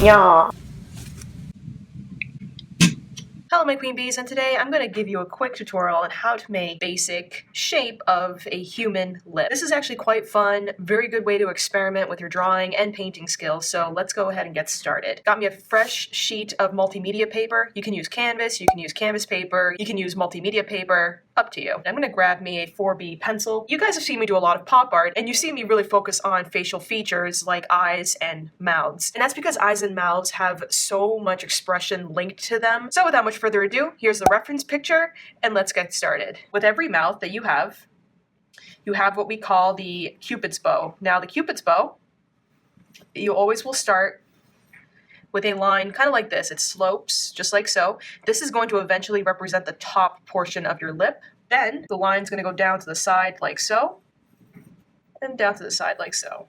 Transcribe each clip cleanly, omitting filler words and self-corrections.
Yeah. Hello my queen bees, and today I'm going to give you a quick tutorial on how to make basic shape of a human lip. This is actually quite fun, very good way to experiment with your drawing and painting skills, so let's go ahead and get started. Got me a fresh sheet of multimedia paper. You can use canvas, you can use canvas paper, you can use multimedia paper, up to you. I'm going to grab me a 4B pencil. You guys have seen me do a lot of pop art, and you see me really focus on facial features like eyes and mouths. And that's because eyes and mouths have so much expression linked to them. So without much further ado, here's the reference picture, and let's get started. With every mouth that you have what we call the Cupid's bow. Now the Cupid's bow, you always will start with a line kind of like this. It slopes just like so. This is going to eventually represent the top portion of your lip. Then the line's going to go down to the side like so, and down to the side like so.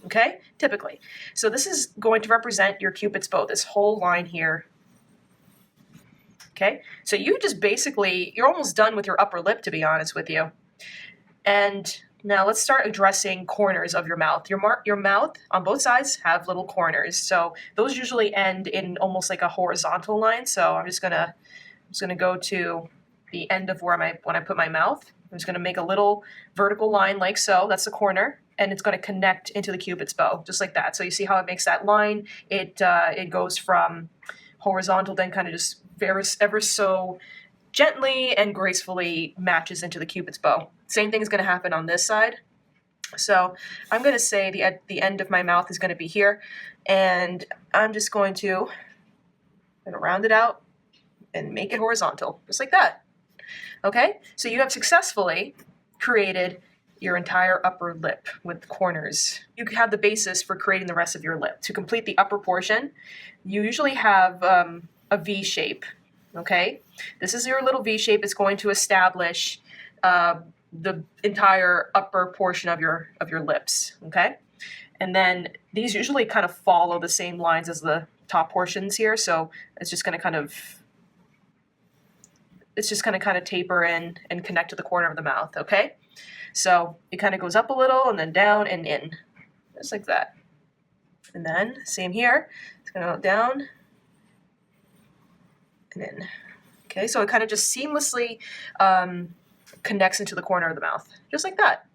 Okay, typically. So this is going to represent your Cupid's bow, this whole line here. Okay, so you just basically, you're almost done with your upper lip, to be honest with you. And now let's start addressing corners of your mouth. Your mouth on both sides have little corners. So those usually end in almost like a horizontal line. So I'm just gonna go to the end of when I put my mouth. I'm just gonna make a little vertical line like so. That's the corner. And it's gonna connect into the Cupid's bow, just like that. So you see how it makes that line? It goes from horizontal, then kind of just ever so gently and gracefully matches into the Cupid's bow. Same thing is going to happen on this side. So I'm going to say the end of my mouth is going to be here, and I'm just going to round it out and make it horizontal, just like that. Okay, so you have successfully created your entire upper lip with corners. You have the basis for creating the rest of your lip. To complete the upper portion, you usually have a V shape. Okay, this is your little V shape. It's going to establish the entire upper portion of your lips. Okay, and then these usually kind of follow the same lines as the top portions here. So it's just going to kind of taper in and connect to the corner of the mouth. Okay, so it kind of goes up a little and then down and in, just like that. And then same here. It's going to go down and in. Okay, so it kind of just seamlessly connects into the corner of the mouth, just like that.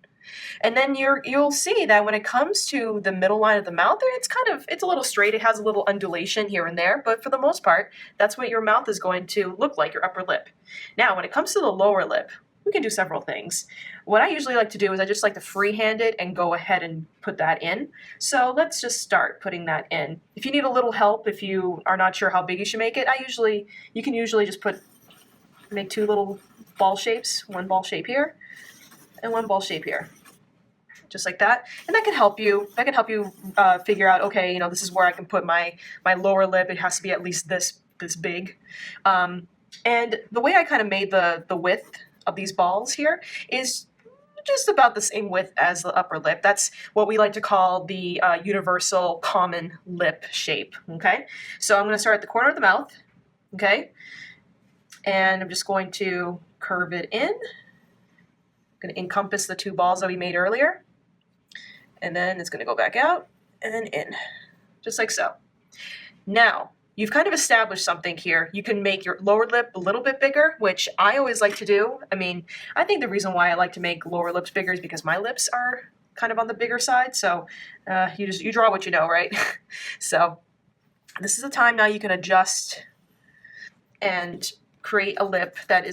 And then you'll see that when it comes to the middle line of the mouth, it's a little straight. It has a little undulation here and there, but for the most part, that's what your mouth is going to look like, your upper lip. Now, when it comes to the lower lip, we can do several things. What I usually like to do is I just like to freehand it and go ahead and put that in. So let's just start putting that in. If you need a little help, if you are not sure how big you should make it, you can usually just make two little ball shapes, one ball shape here and one ball shape here, just like that. And that can help you. Figure out, okay, this is where I can put my lower lip. It has to be at least this big. And the way I kind of made the width of these balls here is just about the same width as the upper lip. That's what we like to call the universal common lip shape. Okay, so I'm going to start at the corner of the mouth. Okay, and I'm just going to curve it in. I'm going to encompass the two balls that we made earlier, and then it's going to go back out and then in, just like so. Now, you've kind of established something here. You can make your lower lip a little bit bigger, which I always like to do. I mean, I think the reason why I like to make lower lips bigger is because my lips are kind of on the bigger side. So you draw what you know, right? So this is the time now you can adjust and create a lip that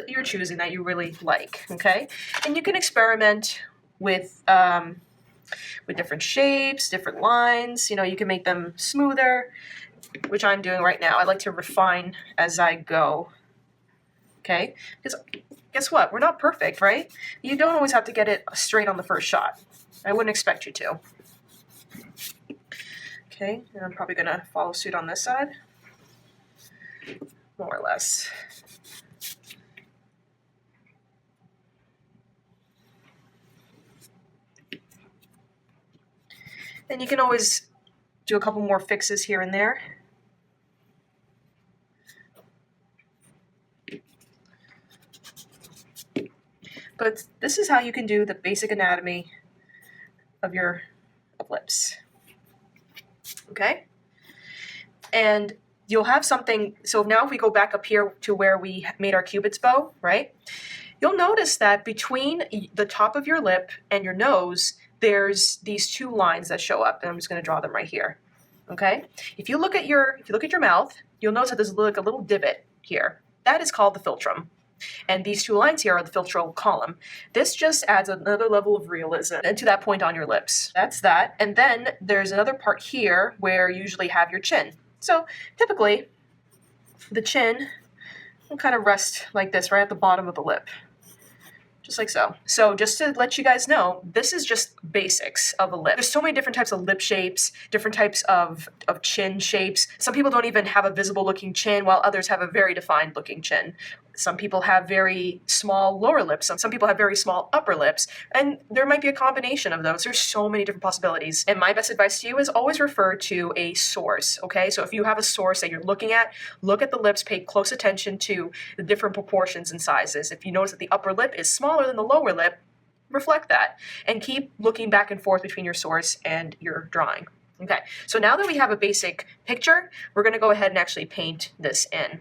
you're choosing, that you really like. Okay, and you can experiment with different shapes, different lines. You can make them smoother, which I'm doing right now. I like to refine as I go. Okay, because guess what? We're not perfect, right? You don't always have to get it straight on the first shot. I wouldn't expect you to. Okay, and I'm probably gonna follow suit on this side, more or less. And you can always do a couple more fixes here and there. But this is how you can do the basic anatomy of your lips. Okay? And you'll have something, so now if we go back up here to where we made our Cupid's bow, right? You'll notice that between the top of your lip and your nose, there's these two lines that show up, and I'm just going to draw them right here. Okay? If you look at your mouth, you'll notice that there's like a little divot here. That is called the philtrum. And these two lines here are the philtral column. This just adds another level of realism to that point on your lips. That's that. And then there's another part here where you usually have your chin. So typically, the chin will kind of rest like this right at the bottom of the lip. Just like so. So just to let you guys know, this is just basics of a lip. There's so many different types of lip shapes, different types of chin shapes. Some people don't even have a visible looking chin, while others have a very defined looking chin. Some people have very small lower lips. Some people have very small upper lips. And there might be a combination of those. There's so many different possibilities. And my best advice to you is always refer to a source, okay? So if you have a source that you're looking at, look at the lips, pay close attention to the different proportions and sizes. If you notice that the upper lip is smaller than the lower lip, reflect that. And keep looking back and forth between your source and your drawing. Okay, so now that we have a basic picture, we're gonna go ahead and actually paint this in.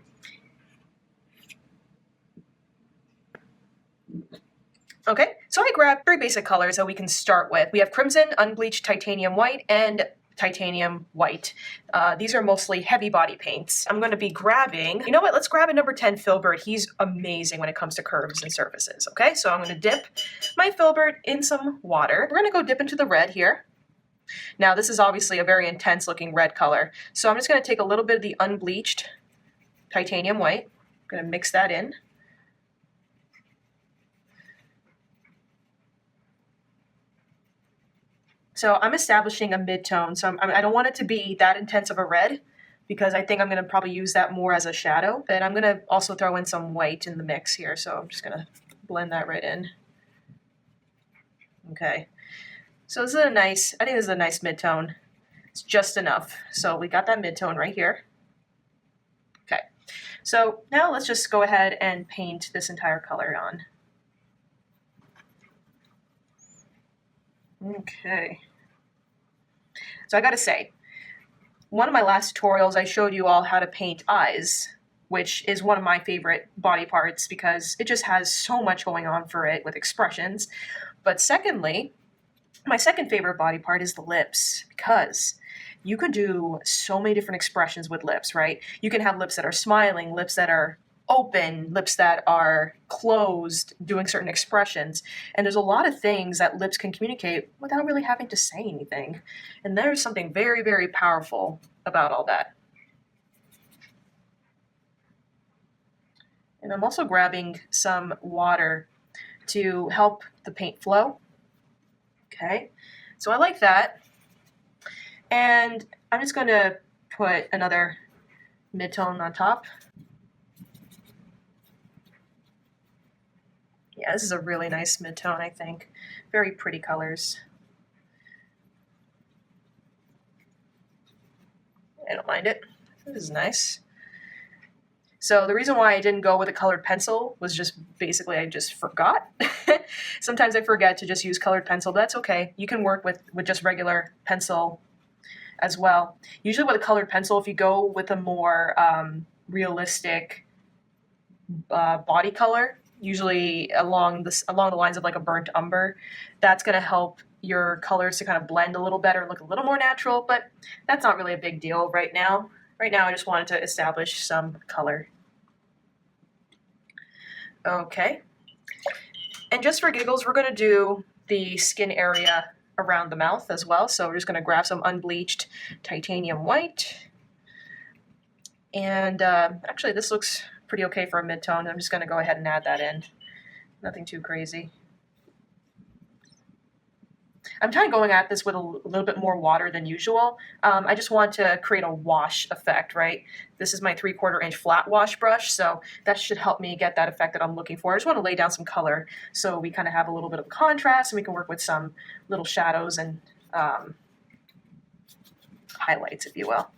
Okay, so I grabbed three basic colors that we can start with. We have crimson, unbleached titanium white, and titanium white. These are mostly heavy body paints. I'm going to be grabbing, you know what, let's grab a number 10 filbert. He's amazing when it comes to curves and surfaces, okay? So I'm going to dip my filbert in some water. We're going to go dip into the red here. Now this is obviously a very intense looking red color. So I'm just going to take a little bit of the unbleached titanium white. I'm going to mix that in. So I'm establishing a mid-tone, so I don't want it to be that intense of a red because I think I'm going to probably use that more as a shadow. And I'm going to also throw in some white in the mix here, so I'm just going to blend that right in. Okay, so this is I think this is a nice mid-tone. It's just enough. So we got that mid-tone right here. Okay, so now let's just go ahead and paint this entire color on. Okay. So I gotta say, one of my last tutorials I showed you all how to paint eyes, which is one of my favorite body parts because it just has so much going on for it with expressions. But secondly, my second favorite body part is the lips because you could do so many different expressions with lips, right? You can have lips that are smiling, lips that are open, lips that are closed, doing certain expressions. And there's a lot of things that lips can communicate without really having to say anything. And there's something very, very powerful about all that. And I'm also grabbing some water to help the paint flow. Okay, so I like that. And I'm just going to put another mid-tone on top. Yeah, this is a really nice mid-tone, I think. Very pretty colors. I don't mind it. This is nice. So the reason why I didn't go with a colored pencil was just basically I just forgot. Sometimes I forget to just use colored pencil, but that's okay. You can work with just regular pencil as well. Usually with a colored pencil, if you go with a more realistic body color, usually along the lines of like a burnt umber, that's going to help your colors to kind of blend a little better and look a little more natural, but that's not really a big deal right now. Right now I just wanted to establish some color. Okay, and just for giggles, we're going to do the skin area around the mouth as well, so we're just going to grab some unbleached titanium white, and actually this looks pretty okay for a mid-tone. I'm just going to go ahead and add that in. Nothing too crazy. I'm kind of going at this with a little bit more water than usual. I just want to create a wash effect, right? This is my 3/4 inch flat wash brush, so that should help me get that effect that I'm looking for. I just want to lay down some color so we kind of have a little bit of contrast and we can work with some little shadows and highlights, if you will.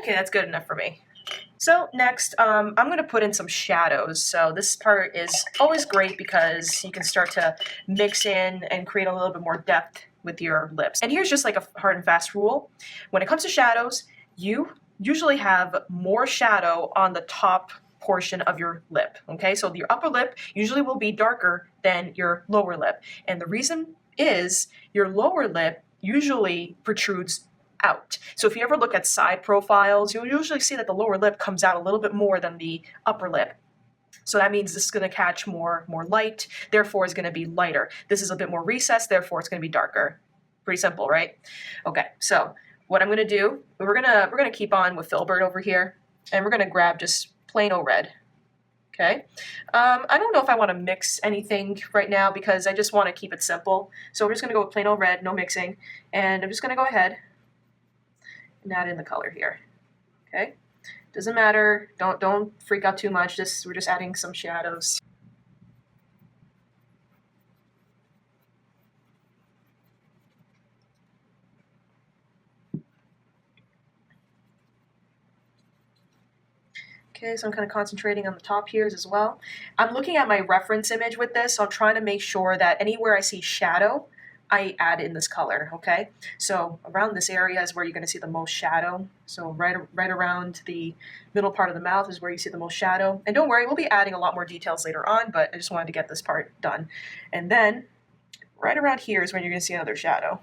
Okay, that's good enough for me. So next, I'm going to put in some shadows. So this part is always great because you can start to mix in and create a little bit more depth with your lips. And here's just like a hard and fast rule. When it comes to shadows, you usually have more shadow on the top portion of your lip, okay? So your upper lip usually will be darker than your lower lip. And the reason is your lower lip usually protrudes out. So if you ever look at side profiles, you'll usually see that the lower lip comes out a little bit more than the upper lip. So that means this is going to catch more light, therefore it's going to be lighter. This is a bit more recessed, therefore it's going to be darker. Pretty simple, right? Okay, so what I'm going to do, we're gonna keep on with Filbert over here, and we're going to grab just plain old red. Okay, I don't know if I want to mix anything right now because I just want to keep it simple. So we're just going to go with plain old red, no mixing, and I'm just going to go ahead and add in the color here. Okay, doesn't matter. Don't freak out too much. We're just adding some shadows. Okay, so I'm kind of concentrating on the top here as well. I'm looking at my reference image with this, so I'm trying to make sure that anywhere I see shadow, I add in this color, okay? So around this area is where you're going to see the most shadow. So right around the middle part of the mouth is where you see the most shadow. And don't worry, we'll be adding a lot more details later on, but I just wanted to get this part done. And then right around here is when you're going to see another shadow.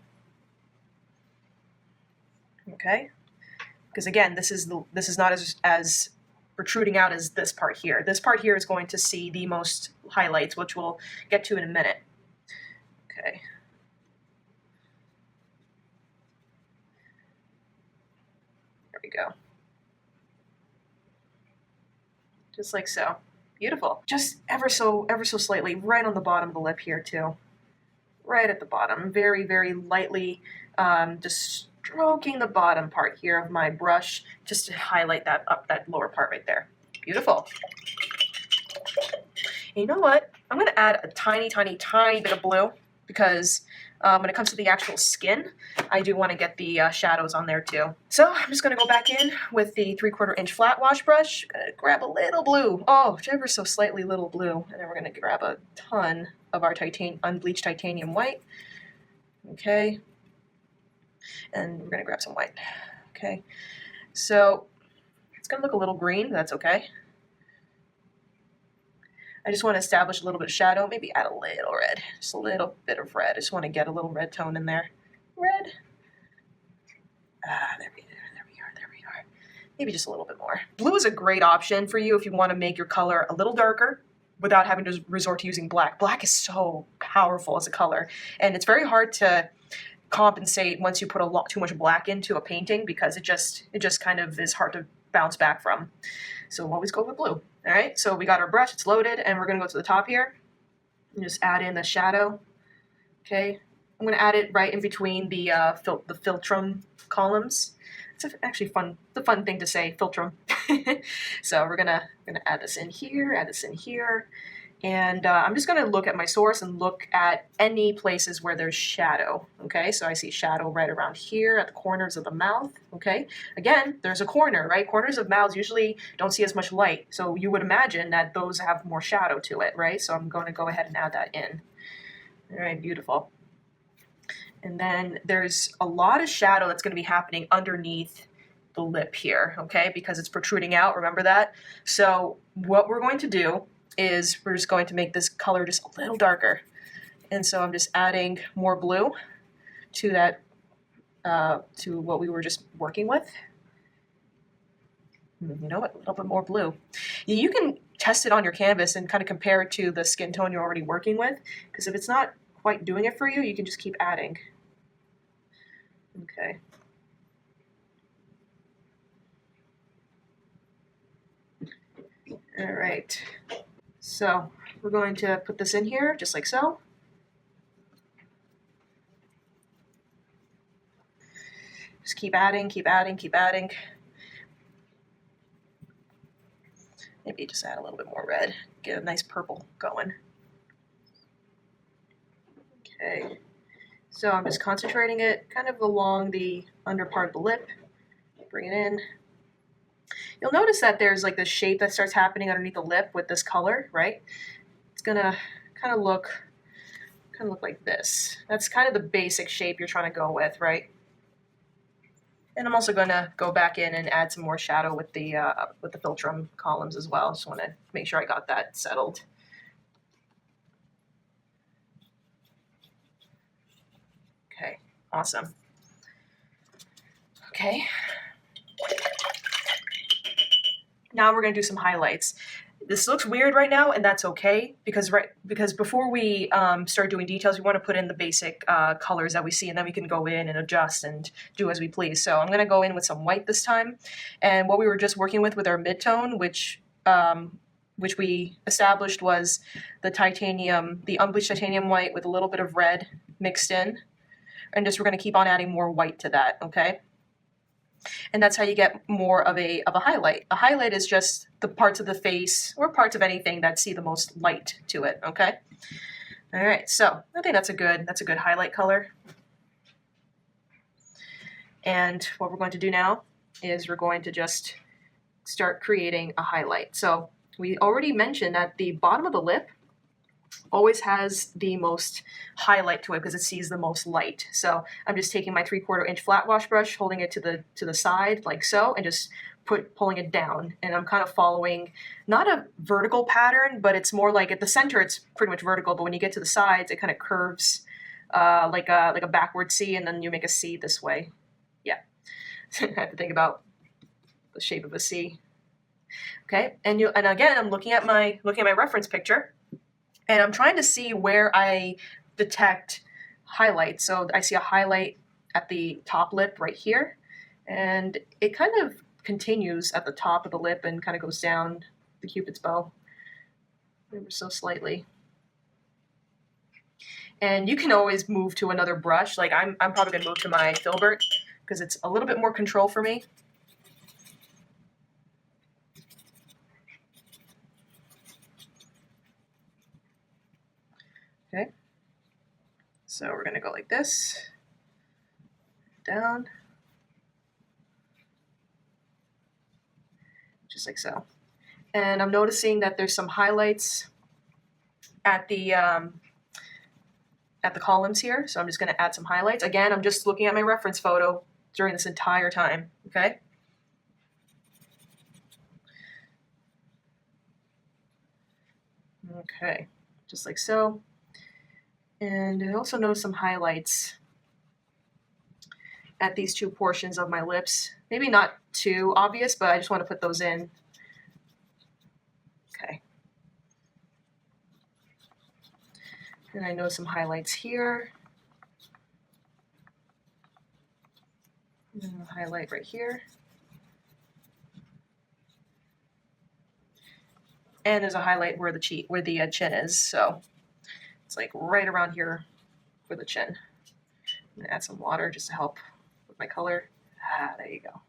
Okay? Because again, this is not as protruding out as this part here. This part here is going to see the most highlights, which we'll get to in a minute. Okay. There we go. Just like so. Beautiful. Just ever so slightly right on the bottom of the lip here too. Right at the bottom. Very, very lightly just stroking the bottom part here of my brush just to highlight that lower part right there. Beautiful. And you know what? I'm going to add a tiny bit of blue because when it comes to the actual skin, I do want to get the shadows on there too. So I'm just going to go back in with the 3/4 inch flat wash brush. Gonna grab a little blue. Oh, ever so slightly little blue. And then we're going to grab a ton of our unbleached titanium white. Okay. And we're going to grab some white. Okay. So it's going to look a little green. That's okay. I just want to establish a little bit of shadow, maybe add a little red, just a little bit of red. I just want to get a little red tone in there. Red. There we are. Maybe just a little bit more. Blue is a great option for you if you want to make your color a little darker without having to resort to using black. Black is so powerful as a color, and it's very hard to compensate once you put too much black into a painting because it just kind of is hard to bounce back from. So always go with blue. All right, so we got our brush, it's loaded, and we're gonna go to the top here and just add in the shadow. Okay, I'm gonna add it right in between the philtrum columns. It's actually the fun thing to say, philtrum. So we're gonna add this in here, and I'm just going to look at my source and look at any places where there's shadow, okay? So I see shadow right around here at the corners of the mouth, okay? Again, there's a corner, right? Corners of mouths usually don't see as much light, so you would imagine that those have more shadow to it, right? So I'm going to go ahead and add that in. All right, beautiful. And then there's a lot of shadow that's going to be happening underneath the lip here, okay? Because it's protruding out, remember that? So what we're going to do is we're just going to make this color just a little darker. And so I'm just adding more blue to that, to what we were just working with. You know what, a little bit more blue. You can test it on your canvas and kind of compare it to the skin tone you're already working with, because if it's not quite doing it for you, you can just keep adding. Okay. All right. So we're going to put this in here, just like so. Just keep adding. Maybe just add a little bit more red, get a nice purple going. Okay, so I'm just concentrating it kind of along the under part of the lip. Bring it in, you'll notice that there's like this shape that starts happening underneath the lip with this color, right? It's gonna kind of look like this. That's kind of the basic shape you're trying to go with, right? And I'm also going to go back in and add some more shadow with the Philtrum columns as well. Just want to make sure I got that settled. Okay, awesome. Okay. Now we're going to do some highlights. This looks weird right now, and that's okay, because before we start doing details, we want to put in the basic colors that we see, and then we can go in and adjust and do as we please. So I'm going to go in with some white this time, and what we were just working with our midtone, which we established was the unbleached titanium white with a little bit of red mixed in, and we're going to keep on adding more white to that, okay? And that's how you get more of a highlight. A highlight is just the parts of the face or parts of anything that see the most light to it, okay? All right, so I think that's a good highlight color. And what we're going to do now is we're going to just start creating a highlight. So we already mentioned that the bottom of the lip always has the most highlight to it because it sees the most light. So I'm just taking my 3/4 inch flat wash brush, holding it to the side like so, and just pulling it down. And I'm kind of following not a vertical pattern, but it's more like at the center it's pretty much vertical, but when you get to the sides it kind of curves like a backward C, and then you make a C this way. Yeah, I have to think about the shape of a C. Okay, and again I'm looking at my reference picture. And I'm trying to see where I detect highlights. So I see a highlight at the top lip right here. And it kind of continues at the top of the lip and kind of goes down the Cupid's bow ever so slightly. And you can always move to another brush. Like I'm probably going to move to my Filbert because it's a little bit more control for me. Okay, so we're going to go like this, down, just like so. And I'm noticing that there's some highlights at the columns here, so I'm just going to add some highlights. Again, I'm just looking at my reference photo during this entire time, okay? Okay, just like so. And I also notice some highlights at these two portions of my lips. Maybe not too obvious, but I just want to put those in. Okay. And I notice some highlights here. And a highlight right here. And there's a highlight where the chin is, so it's like right around here for the chin. I'm gonna add some water just to help with my color. There you go.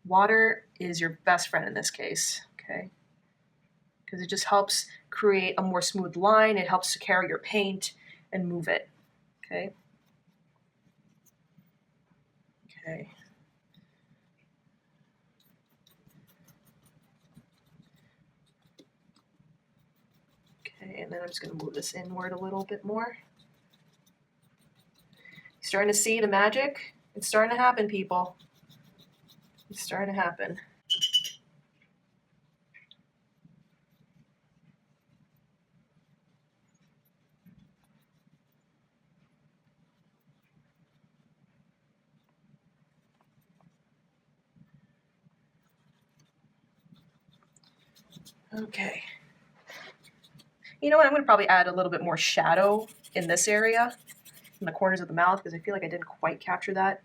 Water is your best friend in this case, okay? Because it just helps create a more smooth line. It helps to carry your paint and move it, okay? Okay. Okay, and then I'm just gonna move this inward a little bit more. You're starting to see the magic? It's starting to happen, people. It's starting to happen. Okay. You know what? I'm going to probably add a little bit more shadow in this area, in the corners of the mouth, because I feel like I didn't quite capture that.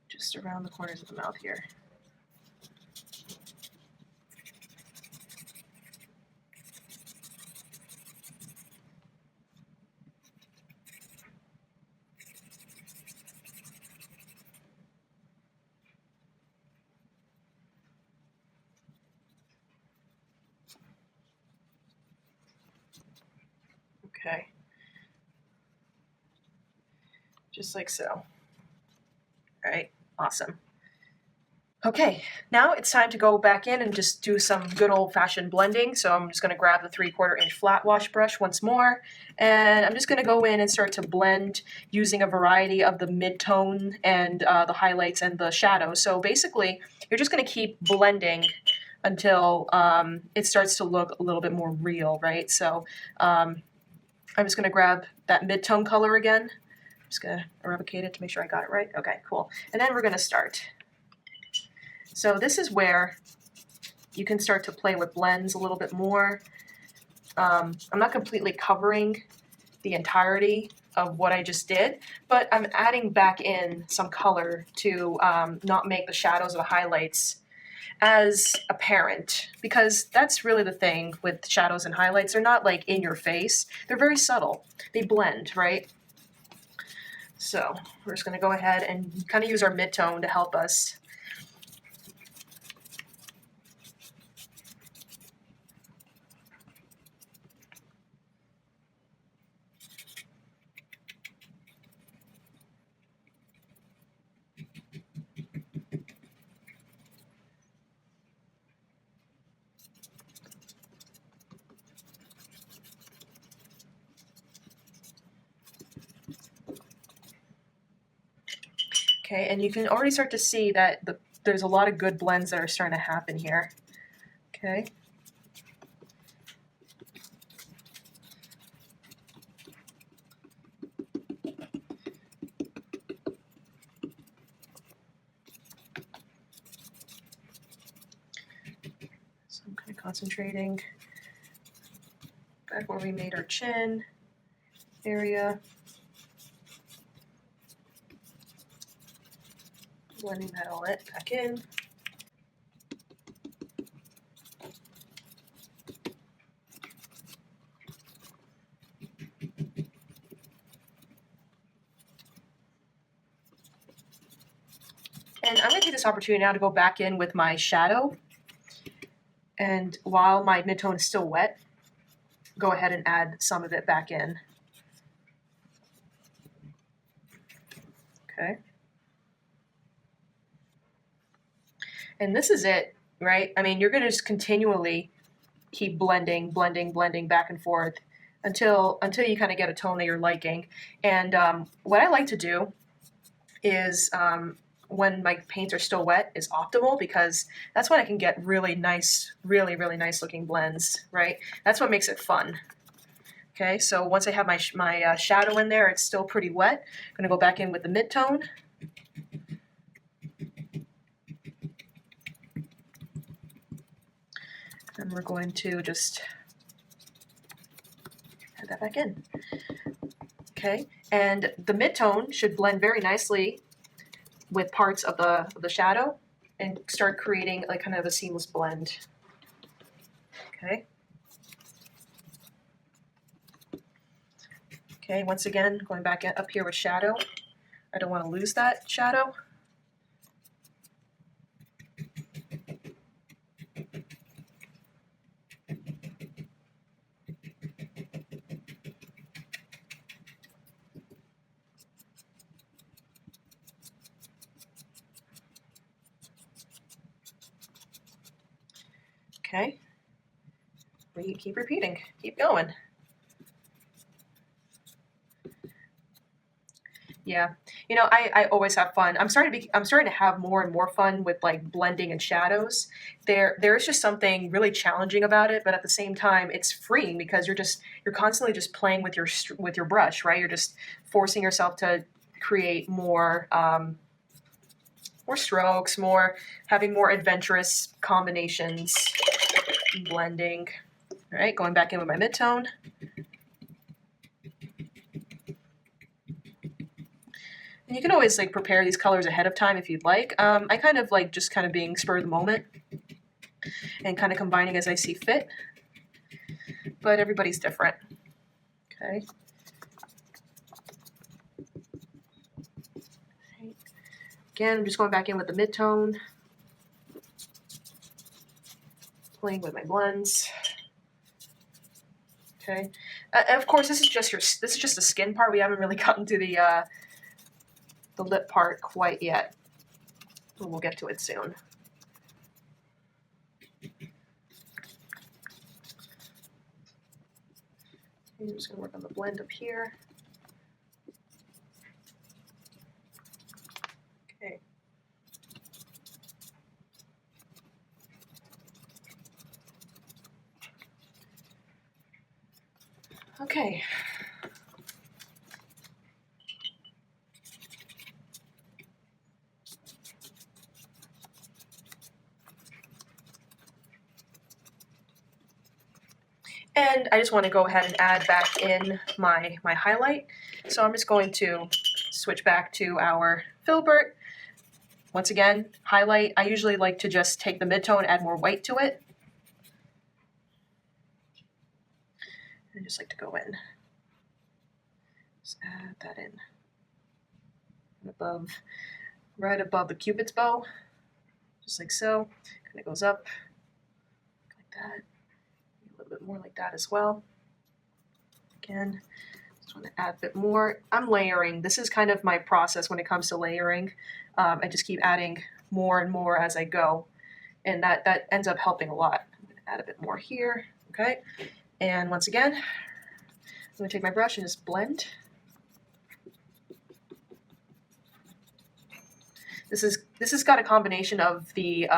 Just around the corners of the mouth here. Okay. just like so. All right, awesome. Okay, now it's time to go back in and just do some good old-fashioned blending. So I'm just going to grab the 3/4 inch flat wash brush once more, and I'm just going to go in and start to blend using a variety of the mid-tone and the highlights and the shadows. So basically, you're just going to keep blending until it starts to look a little bit more real, right? So I'm just going to grab that mid-tone color again. I'm just going to eradicate it to make sure I got it right. Okay, cool. And then we're going to start. So this is where you can start to play with blends a little bit more. I'm not completely covering the entirety of what I just did, but I'm adding back in some color to not make the shadows or the highlights as apparent, because that's really the thing with shadows and highlights. They're not like in your face. They're very subtle. They blend, right? So we're just going to go ahead and kind of use our mid-tone to help us. Okay, and you can already start to see that there's a lot of good blends that are starting to happen here. Okay. So I'm kind of concentrating back where we made our chin area. Blending that all back in. And I'm going to take this opportunity now to go back in with my shadow. And while my mid-tone is still wet, go ahead and add some of it back in. Okay. And this is it, right? I mean, you're going to just continually keep blending, blending, blending back and forth until you kind of get a tone that you're liking. And what I like to do is when my paints are still wet is optimal, because that's when I can get really nice, really, really nice looking blends, right? That's what makes it fun. Okay, so once I have my shadow in there, it's still pretty wet. I'm going to go back in with the mid-tone. And we're going to just add that back in. Okay, and the mid-tone should blend very nicely with parts of the shadow and start creating like kind of a seamless blend. Okay. Okay, once again, going back up here with shadow. I don't want to lose that shadow. Okay, we keep repeating, keep going. Yeah, you know, I always have fun. I'm starting to have more and more fun with like blending and shadows. There's just something really challenging about it, but at the same time, it's freeing because you're constantly just playing with your brush, right? You're just forcing yourself to create more strokes, having more adventurous combinations, blending. All right, going back in with my mid-tone. And you can always like prepare these colors ahead of time if you'd like. I kind of like just kind of being spur of the moment and kind of combining as I see fit. But everybody's different. Okay. Again, I'm just going back in with the mid-tone, playing with my blends. Okay, and of course this is just the skin part. We haven't really gotten to the lip part quite yet. But we'll get to it soon. I'm just going to work on the blend up here. Okay. Okay. And I just want to go ahead and add back in my highlight. So I'm just going to switch back to our filbert. Once again, highlight. I usually like to just take the mid-tone, add more white to it. I just like to go in. Just add that in. Above, right above the Cupid's bow. Just like so. Kind of goes up. Like that. A little bit more like that as well. Again, just want to add a bit more. I'm layering. This is kind of my process when it comes to layering. I just keep adding more and more as I go. And that ends up helping a lot. I'm going to add a bit more here. Okay. And once again, I'm going to take my brush and just blend. This has got a combination of the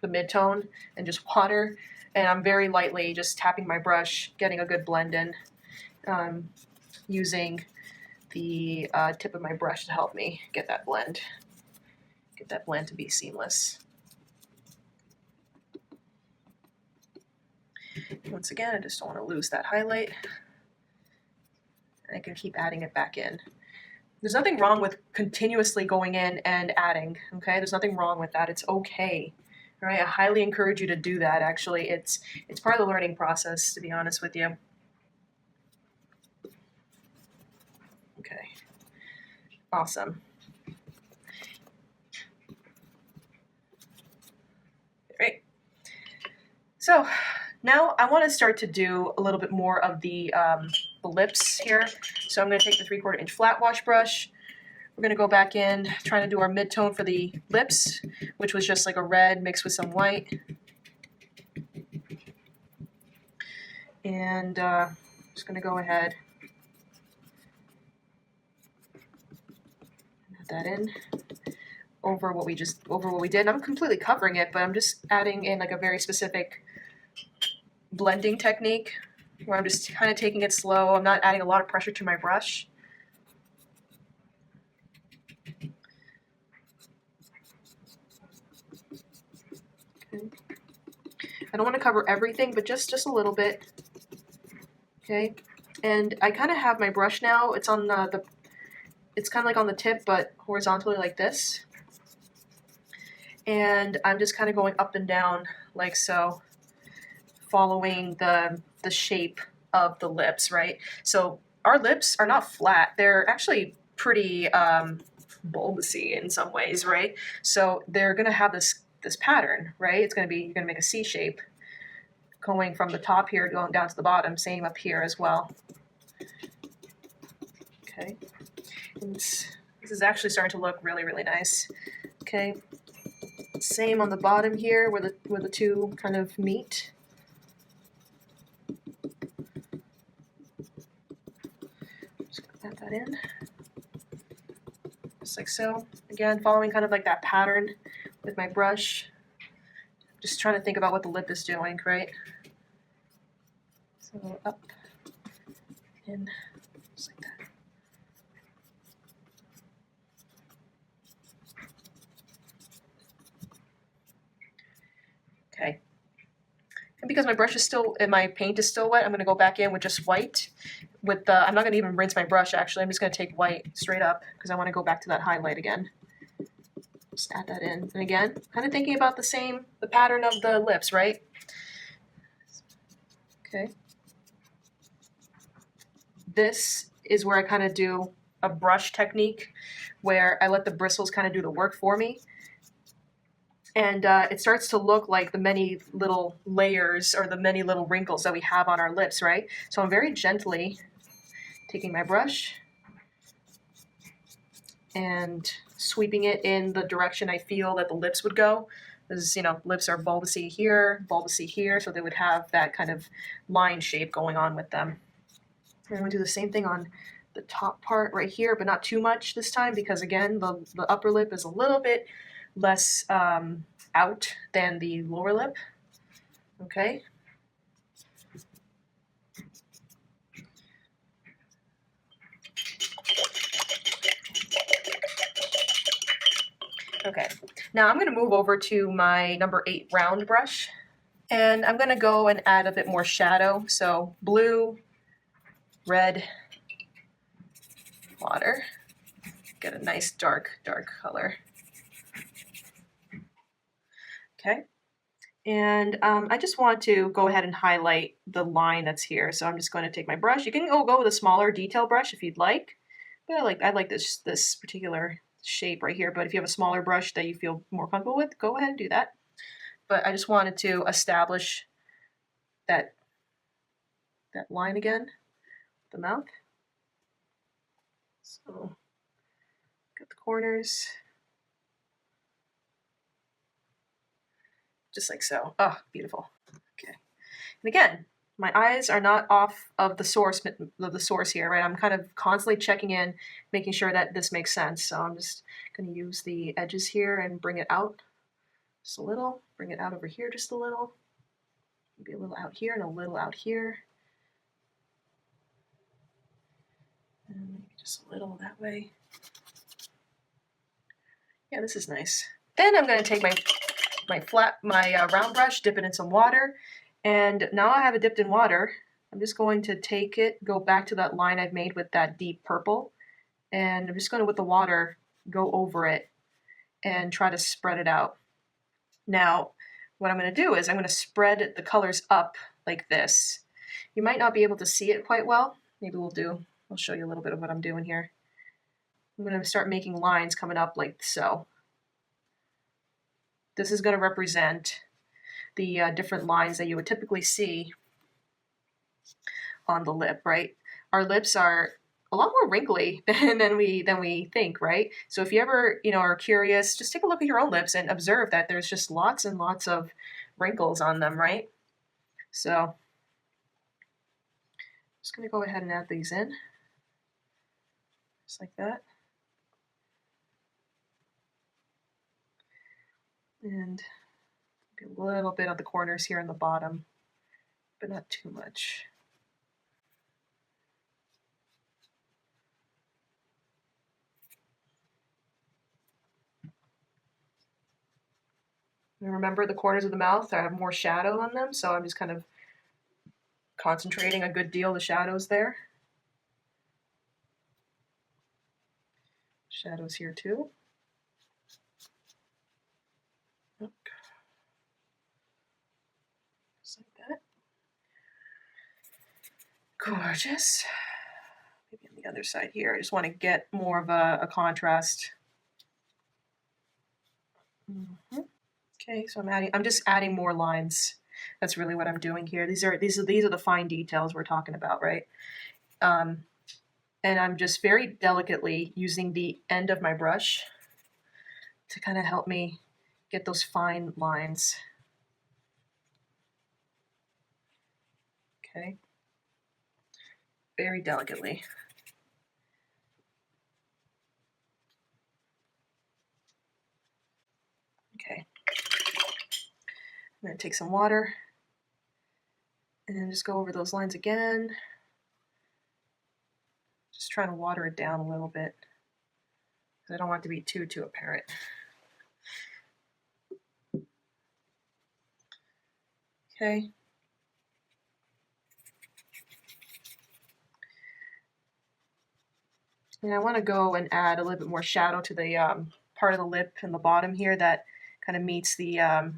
mid-tone and just water, and I'm very lightly just tapping my brush, getting a good blend in, using the tip of my brush to help me get that blend to be seamless. Once again, I just don't want to lose that highlight. And I can keep adding it back in. There's nothing wrong with continuously going in and adding, okay? There's nothing wrong with that. It's okay, all right? I highly encourage you to do that, actually. It's part of the learning process, to be honest with you. Okay, awesome. Great. So now I want to start to do a little bit more of the lips here. So I'm going to take the 3/4 inch flat wash brush. We're going to go back in, trying to do our mid-tone for the lips, which was just like a red mixed with some white. And just going to go ahead and add that in over what we did. And I'm completely covering it, but I'm just adding in like a very specific blending technique where I'm just kind of taking it slow. I'm not adding a lot of pressure to my brush. Okay. I don't want to cover everything, but just a little bit. Okay, and I kind of have my brush now. It's on it's kind of like on the tip, but horizontally like this. And I'm just kind of going up and down like so, following the shape of the lips, right? So our lips are not flat. They're actually pretty bulbousy in some ways, right? So they're going to have this pattern, right? It's going to be, you're going to make a C shape going from the top here, going down to the bottom, same up here as well. Okay. And this is actually starting to look really, really nice. Okay. Same on the bottom here where the two kind of meet. Add that in, just like so. Again, following kind of like that pattern with my brush. Just trying to think about what the lip is doing, right? So up, in, just like that. Okay. And because my brush is still, and my paint is still wet, I'm going to go back in with just white. I'm not going to even rinse my brush, actually. I'm just going to take white straight up because I want to go back to that highlight again. Just add that in. And again, kind of thinking about the pattern of the lips, right? Okay. This is where I kind of do a brush technique where I let the bristles kind of do the work for me. And it starts to look like the many little layers or the many little wrinkles that we have on our lips, right? So I'm very gently taking my brush and sweeping it in the direction I feel that the lips would go. Because, you know, lips are bulbousy here, so they would have that kind of line shape going on with them. And I'm going to do the same thing on the top part right here, but not too much this time because, again, the upper lip is a little bit less out than the lower lip. Okay. Okay, now I'm going to move over to my number 8 round brush, and I'm going to go and add a bit more shadow. So blue, red, water, get a nice dark color. Okay, and I just want to go ahead and highlight the line that's here. So I'm just going to take my brush. You can go with a smaller detail brush if you'd like, but I like this particular shape right here. But if you have a smaller brush that you feel more comfortable with, go ahead and do that. But I just wanted to establish that line again, the mouth. So got the corners, just like so. Oh, beautiful. Okay, and again, my eyes are not off of the source here, right? I'm kind of constantly checking in, making sure that this makes sense. So I'm just going to use the edges here and bring it out just a little, bring it out over here just a little, maybe a little out here and a little out here. And maybe just a little that way. Yeah, this is nice. Then I'm going to take my round brush, dip it in some water, and now I have it dipped in water. I'm just going to take it, go back to that line I've made with that deep purple, and I'm just going to, with the water, go over it and try to spread it out. Now, what I'm going to do is I'm going to spread the colors up like this. You might not be able to see it quite well. Maybe I'll show you a little bit of what I'm doing here. I'm going to start making lines coming up like so. This is going to represent the different lines that you would typically see on the lip, right? Our lips are a lot more wrinkly than we think, right? So if you ever, are curious, just take a look at your own lips and observe that there's just lots and lots of wrinkles on them, right? So I'm just going to go ahead and add these in, just like that. And a little bit on the corners here in the bottom, but not too much. And remember, the corners of the mouth have more shadow on them, so I'm just kind of concentrating a good deal of the shadows there. Shadows here too. Okay. Just like that. Gorgeous. Maybe on the other side here. I just want to get more of a contrast. Okay, so I'm just adding more lines. That's really what I'm doing here. These are the fine details we're talking about, right? And I'm just very delicately using the end of my brush to kind of help me get those fine lines. Okay. Very delicately. Okay. I'm going to take some water and just go over those lines again. Just trying to water it down a little bit. I don't want it to be too apparent. Okay. And I want to go and add a little bit more shadow to the part of the lip in the bottom here that kind of meets the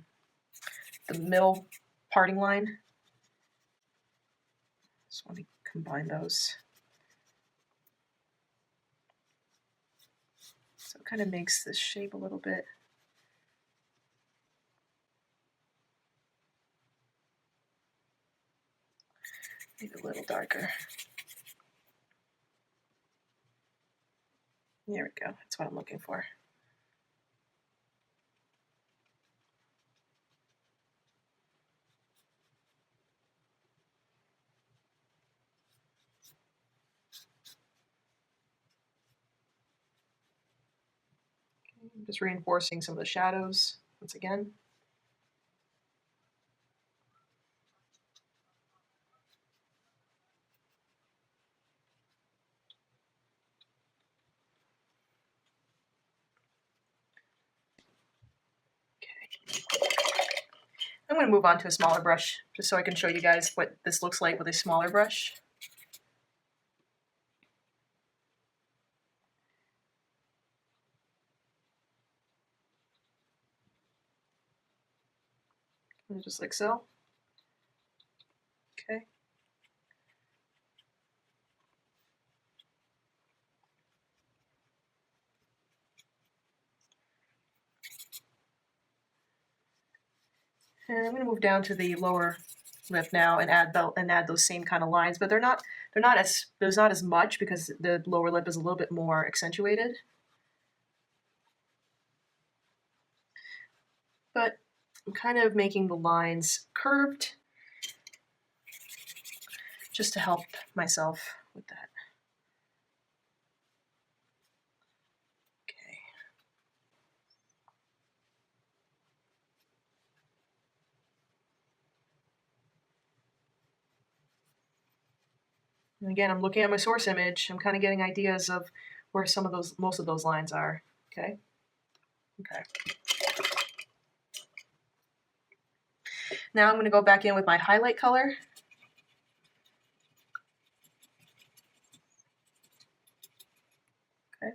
middle parting line. Just want to combine those. So it kind of makes this shape a little bit. Maybe a little darker. There we go. That's what I'm looking for. I'm just reinforcing some of the shadows once again. I'm going to move on to a smaller brush just so I can show you guys what this looks like with a smaller brush. Just like so. Okay. And I'm going to move down to the lower lip now and add those same kind of lines, but there's not as much because the lower lip is a little bit more accentuated. But I'm kind of making the lines curved just to help myself with that. Okay. And again, I'm looking at my source image. I'm kind of getting ideas of where most of those lines are. Okay. Okay. Now I'm going to go back in with my highlight color. Okay.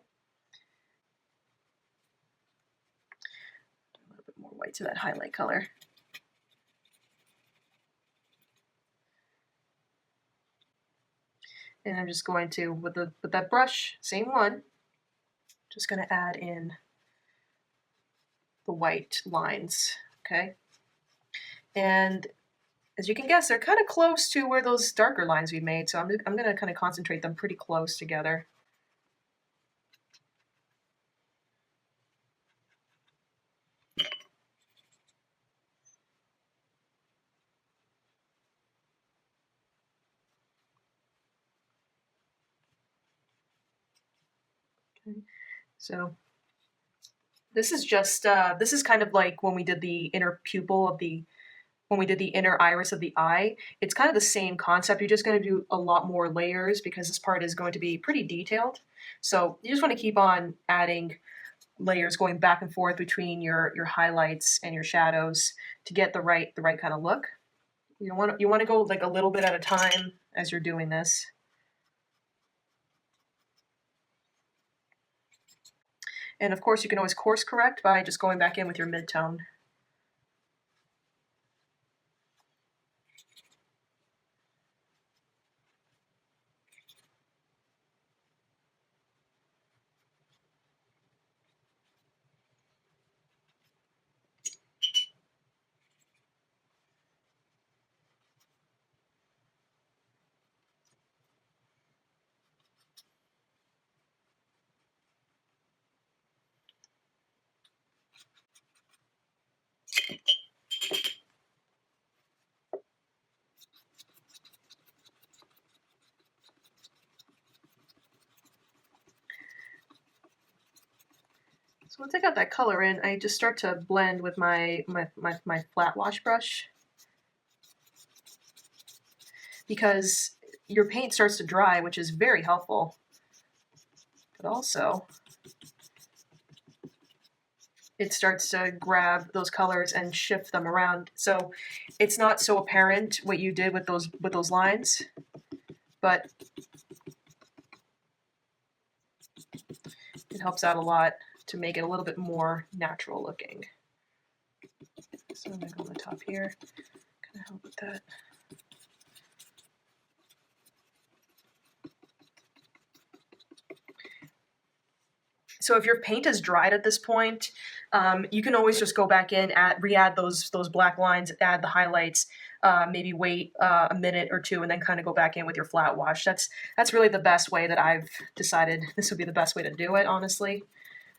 A little bit more white to that highlight color. And I'm just going to, with that brush, same one, just going to add in the white lines, okay? And as you can guess, they're kind of close to where those darker lines we made, so I'm going to kind of concentrate them pretty close together. Okay. So this is just, this is kind of like when we did the inner pupil of when we did the inner iris of the eye. It's kind of the same concept. You're just going to do a lot more layers because this part is going to be pretty detailed. So you just want to keep on adding layers going back and forth between your highlights and your shadows to get the right kind of look. You want to go like a little bit at a time as you're doing this. And of course, you can always course correct by just going back in with your mid-tone. So once I got that color in, I just start to blend with my flat wash brush, because your paint starts to dry, which is very helpful, but also it starts to grab those colors and shift them around. So it's not so apparent what you did with those lines, but it helps out a lot to make it a little bit more natural looking. So I'm going to go on the top here, kind of help with that. So if your paint is dried at this point, you can always just go back in, re-add those black lines, add the highlights. maybe wait a minute or two and then kind of go back in with your flat wash. That's really the best way that I've decided this would be the best way to do it, honestly.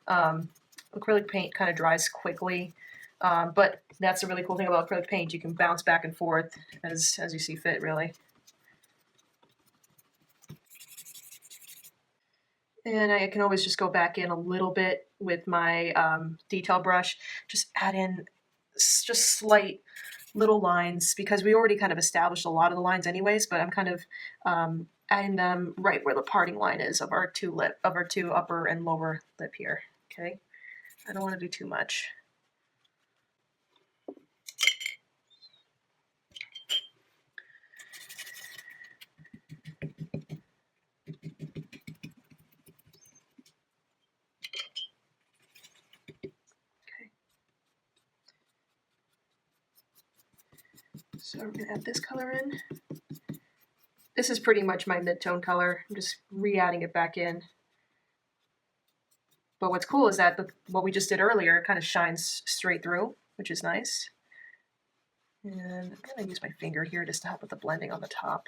Acrylic paint kind of dries quickly, but that's the really cool thing about acrylic paint. You can bounce back and forth as you see fit, really. And I can always just go back in a little bit with my detail brush, just add in just slight little lines, because we already kind of established a lot of the lines anyways, but I'm kind of adding them right where the parting line is of our two upper and lower lip here. Okay, I don't want to do too much. So we're going to add this color in. This is pretty much my mid-tone color. I'm just re-adding it back in. But what's cool is that what we just did earlier kind of shines straight through, which is nice. And I'm going to use my finger here just to help with the blending on the top.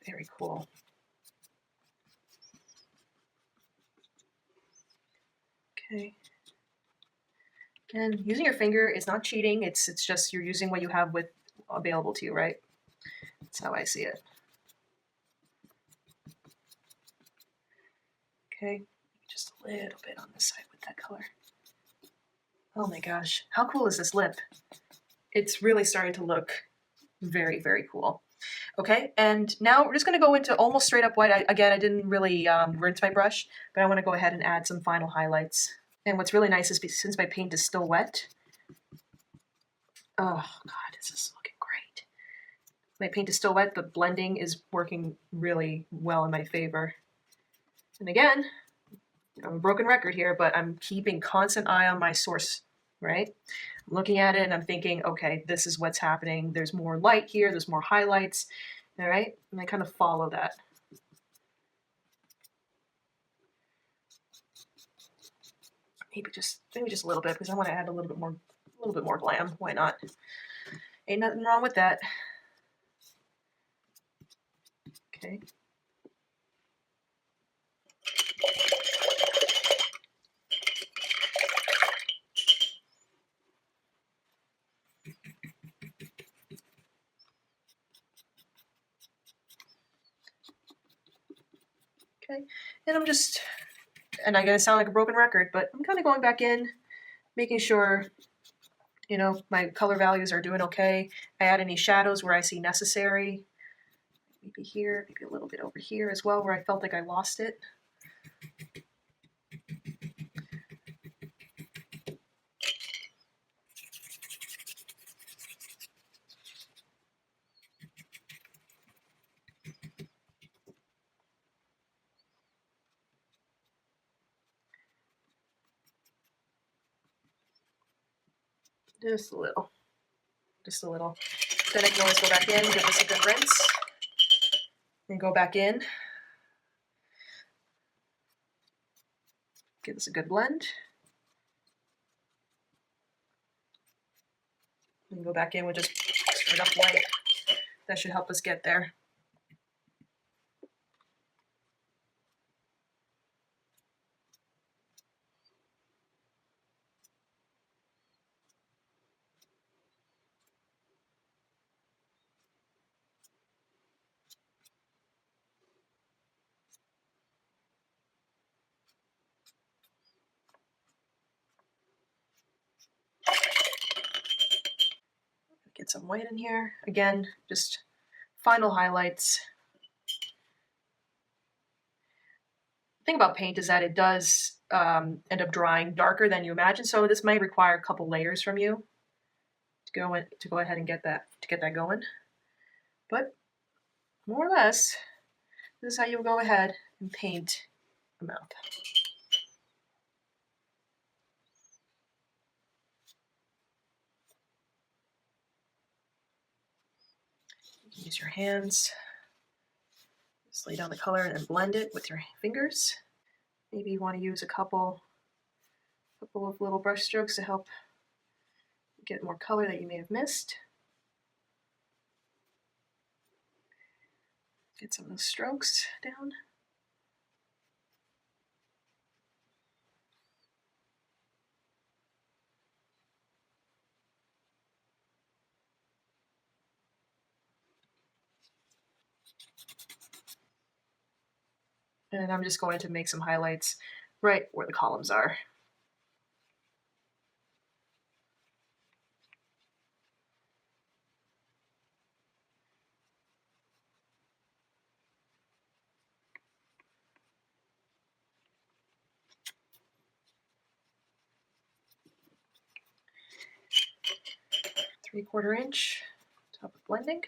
Very cool. Okay. Again, using your finger is not cheating. It's just you're using what you have available to you, right? That's how I see it. Okay, just a little bit on this side with that color. Oh my gosh, how cool is this lip? It's really starting to look very, very cool. Okay, and now we're just going to go into almost straight up white. Again, I didn't really rinse my brush, but I want to go ahead and add some final highlights. And what's really nice is since my paint is still wet, oh God, this is looking great. My paint is still wet, the blending is working really well in my favor. And again, I'm a broken record here, but I'm keeping constant eye on my source, right? I'm looking at it and I'm thinking, okay, this is what's happening. There's more light here, there's more highlights, all right? And I kind of follow that. Maybe just a little bit, because I want to add a little bit more glam. Why not? Ain't nothing wrong with that. Okay. Okay, and I'm gonna sound like a broken record, but I'm kind of going back in, making sure, you know, my color values are doing okay. I add any shadows where I see necessary. Maybe here, maybe a little bit over here as well, where I felt like I lost it. Just a little. Just a little. Then I can always go back in, give this a good rinse, and go back in. Give this a good blend. And go back in with just straight up white. That should help us get there. Get some white in here. Again, just final highlights. The thing about paint is that it does end up drying darker than you imagine, so this might require a couple layers from you to go ahead and get that going. But more or less, this is how you go ahead and paint a mouth. Use your hands, just lay down the color and then blend it with your fingers. Maybe you want to use a couple couple of little brush strokes to help get more color that you may have missed. Get some of those strokes down. And I'm just going to make some highlights right where the columns are. Three-quarter inch, top of blending.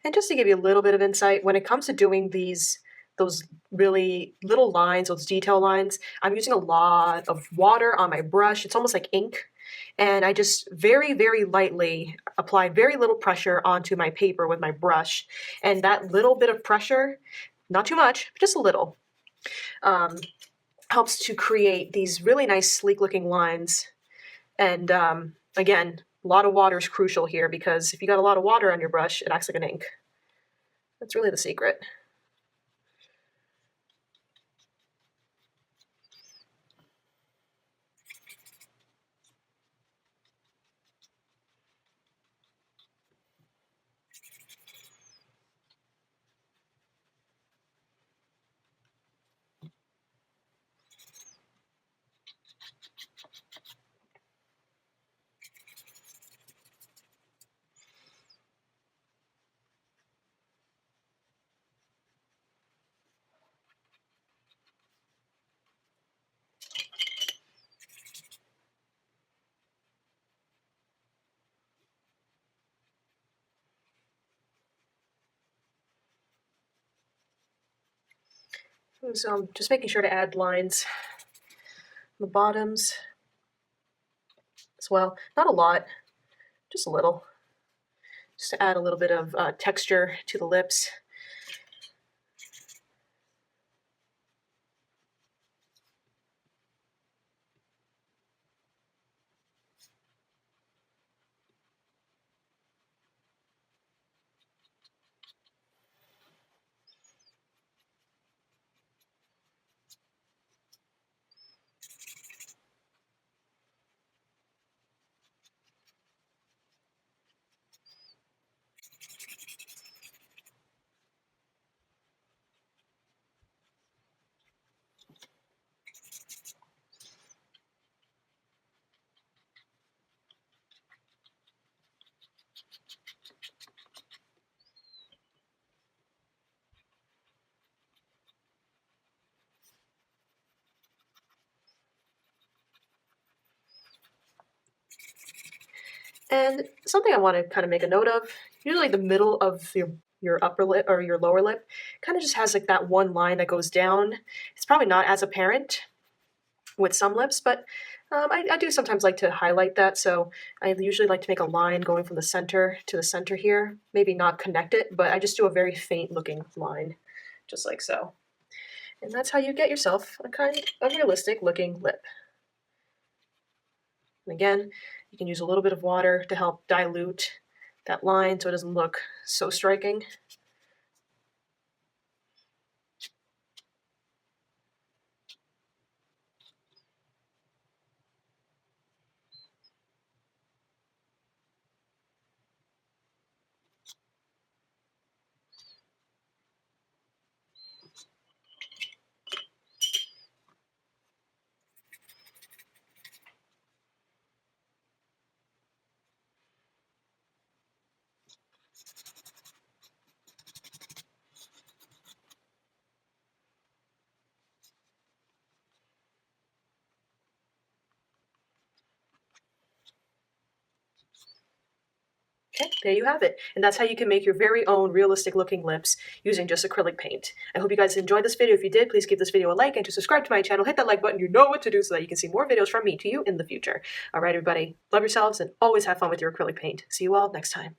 And just to give you a little bit of insight, when it comes to doing those really little lines, those detail lines, I'm using a lot of water on my brush. It's almost like ink. And I just very, very lightly apply very little pressure onto my paper with my brush. And that little bit of pressure, not too much, just a little, um, helps to create these really nice, sleek looking lines. And again, a lot of water is crucial here because if you got a lot of water on your brush, it acts like an ink. That's really the secret. So I'm just making sure to add lines the bottoms as well. Not a lot, just a little, just to add a little bit of texture to the lips. And something I want to kind of make a note of, usually the middle of your upper lip or your lower lip kind of just has like that one line that goes down. It's probably not as apparent with some lips, but I do sometimes like to highlight that. So I usually like to make a line going from the center to the center here. Maybe not connect it, but I just do a very faint looking line, just like so. And that's how you get yourself a kind of realistic looking lip. And again, you can use a little bit of water to help dilute that line so it doesn't look so striking. Okay, there you have it. And that's how you can make your very own realistic looking lips using just acrylic paint. I hope you guys enjoyed this video. If you did, please give this video a like, and to subscribe to my channel, hit that like button. You know what to do so that you can see more videos from me to you in the future. All right, everybody, love yourselves and always have fun with your acrylic paint. See you all next time.